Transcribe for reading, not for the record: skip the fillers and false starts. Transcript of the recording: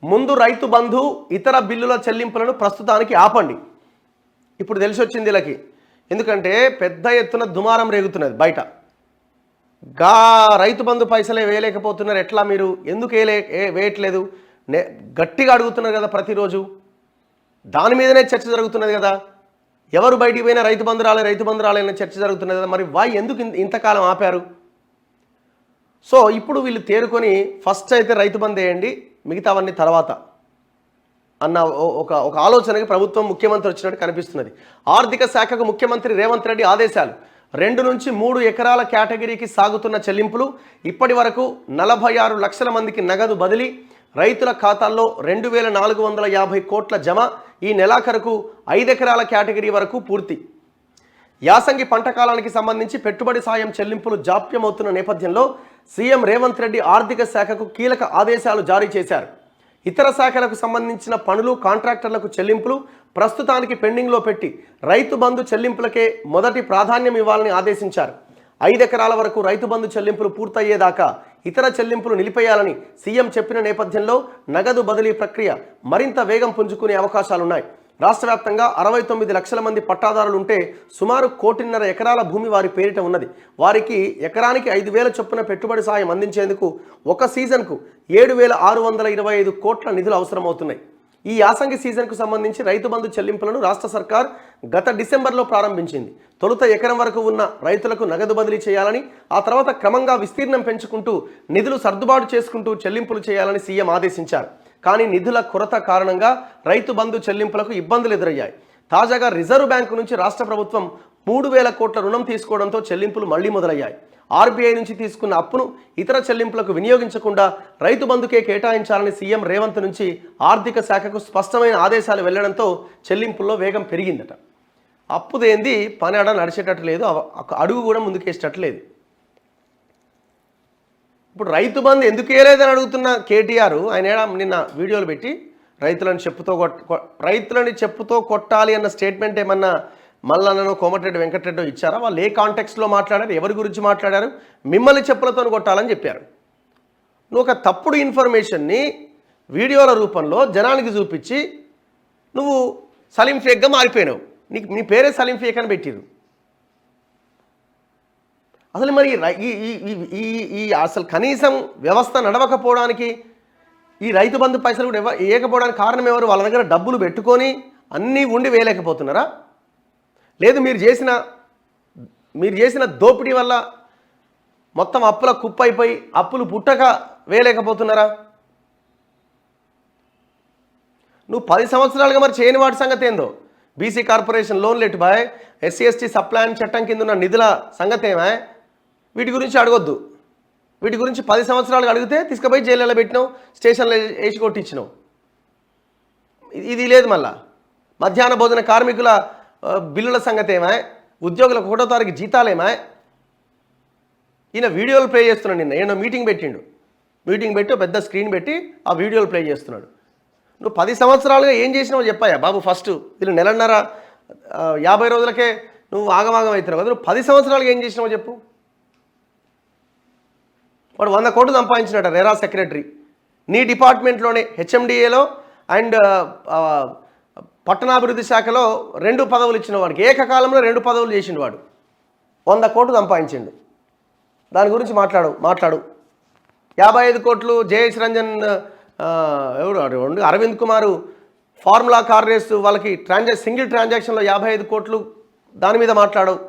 ముందు రైతు బంధు ఇతర బిల్లుల చెల్లింపులను ప్రస్తుతానికి ఆపండి. ఇప్పుడు తెలిసి వచ్చింది వీళ్ళకి. ఎందుకంటే పెద్ద ఎత్తున దుమారం రేగుతున్నది బయట. రైతు బంధు పైసలే వేయలేకపోతున్నారు, ఎట్లా మీరు ఎందుకు వేయట్లేదు గట్టిగా అడుగుతున్నారు కదా ప్రతిరోజు. దాని మీదనే చర్చ జరుగుతున్నది కదా. ఎవరు బయటికి పోయినా రైతు బంధు రాలే అనే చర్చ జరుగుతున్నది కదా. మరి ఎందుకు ఇంతకాలం ఆపారు? సో ఇప్పుడు వీళ్ళు తేరుకొని ఫస్ట్ అయితే రైతు బంధు వేయండి, మిగతావన్నీ తర్వాత అన్న ఒక ఆలోచనకి ప్రభుత్వం ముఖ్యమంత్రి వచ్చినట్టు కనిపిస్తున్నది. ఆర్థిక శాఖకు ముఖ్యమంత్రి రేవంత్ రెడ్డి ఆదేశాలు. 2 నుంచి 3 ఎకరాల కేటగిరీకి సాగుతున్న చెల్లింపులు. ఇప్పటి వరకు 46 లక్షల మందికి నగదు బదిలీ. రైతుల ఖాతాల్లో 2450 కోట్ల జమ. ఈ నెలాఖరుకు 5 ఎకరాల కేటగిరీ వరకు పూర్తి. యాసంగి పంట కాలానికి సంబంధించి పెట్టుబడి సాయం చెల్లింపులు జాప్యమవుతున్న నేపథ్యంలో సీఎం రేవంత్ రెడ్డి ఆర్థిక శాఖకు కీలక ఆదేశాలు జారీ చేశారు. ఇతర శాఖలకు సంబంధించిన పనులు, కాంట్రాక్టర్లకు చెల్లింపులు ప్రస్తుతానికి పెండింగ్లో పెట్టి రైతు బంధు చెల్లింపులకే మొదటి ప్రాధాన్యం ఇవ్వాలని ఆదేశించారు. 5 ఎకరాల వరకు రైతు బంధు చెల్లింపులు పూర్తయ్యేదాకా ఇతర చెల్లింపులు నిలిపేయాలని సీఎం చెప్పిన నేపథ్యంలో నగదు బదిలీ ప్రక్రియ మరింత వేగం పుంజుకునే అవకాశాలున్నాయి. రాష్ట్ర వ్యాప్తంగా 69 లక్షల మంది పట్టాదారులు ఉంటే సుమారు 1.5 ఎకరాల భూమి వారి పేరిట ఉన్నది. వారికి ఎకరానికి 5,000 చొప్పున పెట్టుబడి సాయం అందించేందుకు ఒక సీజన్కు 7,625 కోట్ల నిధులు అవసరమవుతున్నాయి. ఈ యాసంగి సీజన్కు సంబంధించి రైతు బంధు చెల్లింపులను రాష్ట్ర సర్కార్ గత డిసెంబర్లో ప్రారంభించింది. తొలుత ఎకరం వరకు ఉన్న రైతులకు నగదు బదిలీ చేయాలని, ఆ తర్వాత క్రమంగా విస్తీర్ణం పెంచుకుంటూ నిధులు సర్దుబాటు చేసుకుంటూ చెల్లింపులు చేయాలని సీఎం ఆదేశించారు. కానీ నిధుల కొరత కారణంగా రైతు బంధు చెల్లింపులకు ఇబ్బందులు ఎదురయ్యాయి. తాజాగా రిజర్వ్ బ్యాంకు నుంచి రాష్ట్ర ప్రభుత్వం 3,000 కోట్ల రుణం తీసుకోవడంతో చెల్లింపులు మళ్లీ మొదలయ్యాయి. ఆర్బీఐ నుంచి తీసుకున్న అప్పును ఇతర చెల్లింపులకు వినియోగించకుండా రైతు బంధుకే కేటాయించాలని సీఎం రేవంత్ నుంచి ఆర్థిక శాఖకు స్పష్టమైన ఆదేశాలు వెళ్లడంతో చెల్లింపుల్లో వేగం పెరిగిందట. అప్పుదేంది పని ఆడ నడిచేటట్టు లేదు, అడుగు కూడా ముందుకేసేటట్టు లేదు. ఇప్పుడు రైతు బంధు ఎందుకు వేయలేదని అడుగుతున్న కేటీఆర్ ఆయన నిన్న వీడియోలు పెట్టి రైతులని చెప్పుతో కొట్టాలి అన్న స్టేట్మెంట్ ఏమన్నా మల్లన్ననో కోమటిరెడ్డి వెంకటరెడ్డి ఇచ్చారా? వాళ్ళు ఏ కాంటెక్స్ట్లో మాట్లాడారు, ఎవరి గురించి మాట్లాడారు? మిమ్మల్ని చెప్పులతో కొట్టాలని చెప్పారు. నువ్వు ఒక తప్పుడు ఇన్ఫర్మేషన్ని వీడియోల రూపంలో జనానికి చూపించి నువ్వు సలీం ఫేక్గా మారిపోయినావు. నీ పేరే సలీం ఫేక్ అని పెట్టిరు. అసలు మరి ఈ అసలు కనీసం వ్యవస్థ నడవకపోవడానికి, ఈ రైతు బంధు పైసలు కూడా వేయకపోవడానికి కారణం ఎవరు? వాళ్ళ దగ్గర డబ్బులు పెట్టుకొని అన్నీ ఉండి వేయలేకపోతున్నారా? లేదు మీరు చేసిన దోపిడీ వల్ల మొత్తం అప్పుల కుప్పైపోయి అప్పులు పుట్టక వేయలేకపోతున్నారా? నువ్వు 10 సంవత్సరాలుగా మరి చేయని వాటి సంగతి ఏందో? బీసీ కార్పొరేషన్ లోన్లు ఎటు బాయ్, ఎస్సీ ఎస్టీ సప్లాన్ చట్టం కింద ఉన్న నిధుల సంగతి ఏమాయ్? వీటి గురించి అడగొద్దు. వీటి గురించి 10 సంవత్సరాలుగా అడిగితే తీసుకుపోయి జైల్లో పెట్టినావు, స్టేషన్లో వేసి కొట్టించినావు. ఇది లేదు. మళ్ళా మధ్యాహ్న భోజన కార్మికుల బిల్లుల సంగతి ఏమాయ్? ఉద్యోగులకు 1వ తారీఖు జీతాలేమాయ్? ఈయన వీడియోలు ప్లే చేస్తున్నాడు. నిన్న ఏమో మీటింగ్ పెట్టి పెద్ద స్క్రీన్ పెట్టి ఆ వీడియోలు ప్లే చేస్తున్నాడు. నువ్వు 10 సంవత్సరాలుగా ఏం చేసినావో చెప్పాయా బాబు? ఫస్ట్ వీళ్ళు 1.5-50 రోజులకే నువ్వు ఆగమాగం అవుతున్నావు కదా. నువ్వు 10 సంవత్సరాలుగా ఏం చేసినావో చెప్పు. వాడు 100 కోట్లు సంపాదించినట్ట రెరా సెక్రటరీ. నీ డిపార్ట్మెంట్లోనే హెచ్ఎండిఏలో అండ్ పట్టణాభివృద్ధి శాఖలో 2 పదవులు ఇచ్చిన వాడికి ఏకకాలంలో 2 పదవులు చేసిండు వాడు. 100 కోట్లు సంపాదించిండు. దాని గురించి మాట్లాడు. 55 కోట్లు జయేష్ రంజన్, ఎవరు అరవింద్ కుమారు ఫార్ములా కార్ రేసు వాళ్ళకి సింగిల్ ట్రాన్సాక్షన్లో 55 కోట్లు, దాని మీద మాట్లాడవు.